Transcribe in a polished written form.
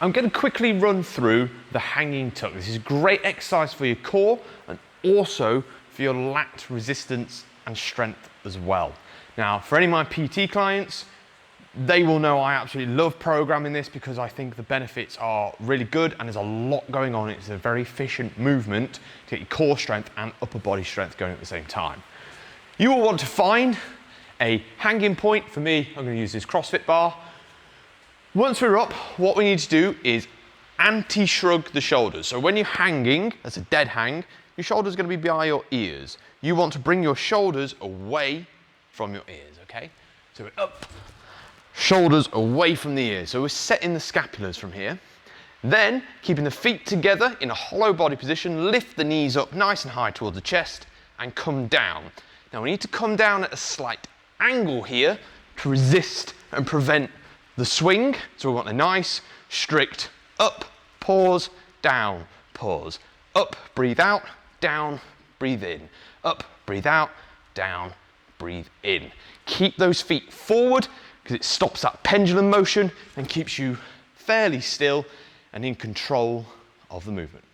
I'm going to quickly run through the hanging tuck. This is a great exercise for your core and also for your lat resistance and strength as well. Now, for any of my PT clients, they will know I absolutely love programming this because I think the benefits are really good and there's a lot going on. It's a very efficient movement to get your core strength and upper body strength going at the same time. You will want to find a hanging point. For me, I'm going to use this CrossFit bar. Once we're up, what we need to do is anti-shrug the shoulders. So when you're hanging, that's a dead hang, your shoulders are going to be by your ears. You want to bring your shoulders away from your ears, okay? So we're up, shoulders away from the ears. So we're setting the scapulars from here. Then, keeping the feet together in a hollow body position, lift the knees up nice and high towards the chest and come down. Now we need to come down at a slight angle here to resist and prevent the swing. So we want a nice, strict up, pause, down, pause. Up, breathe out, down, breathe in. Up, breathe out, down, breathe in. Keep those feet forward because it stops that pendulum motion and keeps you fairly still and in control of the movement.